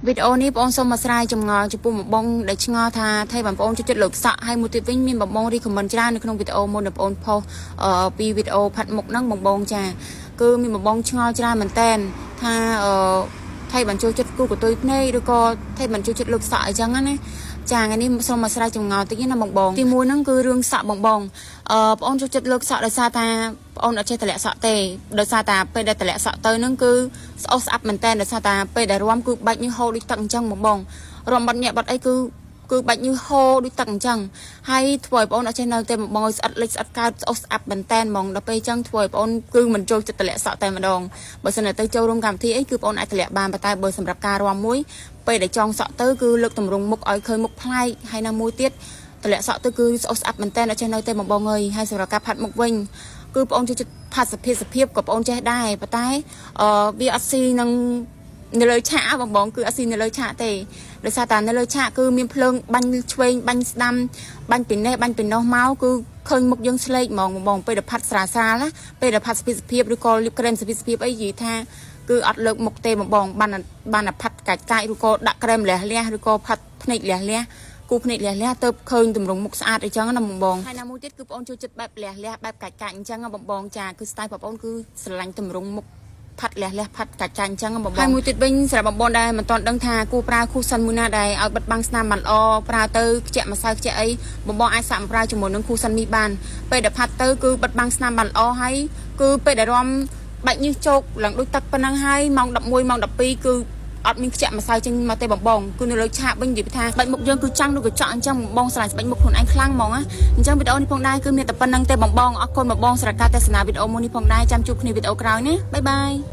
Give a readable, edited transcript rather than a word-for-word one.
វីដេអូនេះបងសូមមកស្រាយចម្ងល់ចំពោះបងដែលឆ្ងល់ថាថៃបងប្អូនជួយចិត្តលើកសក់ហើយមួយទៀតវិញមានបងរីខមមិនច្រើននៅក្នុងវីដេអូមុនដែលបងផុសពីវីដេអូផាត់មុខហ្នឹងបងចាគឺមានបងឆ្ងល់ច្រើនមែនតែនថាថៃបានជួយចិត្តគូកតុយភ្នែកឬក៏ថៃបានជួយចិត្តលើកសក់អញ្ចឹងណាចាថ្ងៃនេះសូមមកស្រាយចម្ងល់តិចណាបងទីមួយហ្នឹងគឺរឿងសក់បងបងបងជួយចិត្តលើកសក់ដោយសារថាបងអត់ចេះតម្លាក់សក់ទេដោយសារតែពេលដែលតម្លាក់សក់ទៅហ្នឹងគឺស្អុះស្អាប់មែនតើដោយសារតែពេលដែលរាំគឺបាច់ញើសហូរដូចទឹកអញ្ចឹងបងរាំបាត់ញាក់បាត់អីគឺបាច់ញើសហូរដូចទឹកអញ្ចឹងហើយធ្វើឲ្យបងអត់ចេះនៅតែបងស្អិតលិចស្អិតកើតស្អុះស្អាប់មែនតើហ្មងដល់ពេលអញ្ចឹងធ្វើឲ្យបងគឺមិនចូលចិត្តតម្លាក់សក់តែម្ដងបើសិនតែទៅចូលរួមកម្មវិធីអីគឺបងអាចតម្លាក់បានតែបើសម្រាប់ការរាំមួយពេលដែលចង់សក់ទៅគឺលើកតម្រង់មុខឲ្យឃើញមុខប្លែកហើយណាមួយទៀតតម្លាក់សក់ទៅគឺស្អុះស្អាប់មែនតើអត់ចេះនៅតែបងអើយហើយសម្រាប់ការផាត់មុខវិញគឺបងជួយចិត្តផាត់សភាពក៏បងចេះដែរប៉ុន្តែវាអត់ស៊ីនឹងនៅលើឆាកបងគឺអត់ស៊ីនៅលើឆាកទេដោយសារតែនៅលើឆាកគឺមានភ្លើងបាញ់ឆ្វេងបាញ់ស្ដាំបាញ់ពីនេះបាញ់ពីនោះមកគឺឃើញមុខយើងស្លេកហ្មងបងពេលដែលផាត់ស្រាលណាពេលដែលផាត់សភាពឬក៏លាបក្រែមសភាពអីនិយាយថាគឺអត់លើកមុខទេបងបានផាត់កាច់ឬក៏ដាក់ក្រែមលះឬក៏ផាត់ភ្នែកលះគូភ្នែកលះទៅឃើញទម្រង់មុខស្អាតអីចឹងណាបងហើយណាមួយទៀតគឺបងចូលចិត្តបែបលះបែបកាច់អញ្ចឹងបងចាគឺ style បងគឺស្រឡាញ់ទម្រង់មុខផាត់លះផាត់កាច់អញ្ចឹងបងហើយមួយទៀតវិញសម្រាប់បងដែលមិនទាន់ដឹងថាគូប្រើគូសិនមួយណាដែលឲ្យបិទបាំងស្នាមបានល្អប្រើទៅខ្ជាក់ម្សៅខ្ជាក់អីបងអាចសាកប្រើជាមួយនឹងគូសិននេះបានពេលដែលផាត់ទៅគឺបិទបាំងស្នាមបានល្អហើយគឺពេលដែលរាំបាច់ញើសជោកឡើងដូចទឹកប៉ុណ្ណឹងហើយម៉ោង11ម៉ោង12គឺអត់មានខ្ជាក់ម្សៅចេញមកទេបងគឺនៅលើឆាកវិញនិយាយថាបាច់មុខយើងគឺចាំងដូចកញ្ចក់អញ្ចឹងបងស្រឡាញ់ស្បែកមុខខ្លួនឯងខ្លាំងហ្មងណាអញ្ចឹងវីដេអូនេះផងដែរគឺមានតែប៉ុណ្្នឹងទេបងអរគុណបងសម្រាប់ការទស្សនាវីដេអូមួយនេះផងដែរចាំជួបគ្នាវីដេអូក្រោយណាបាយបាយ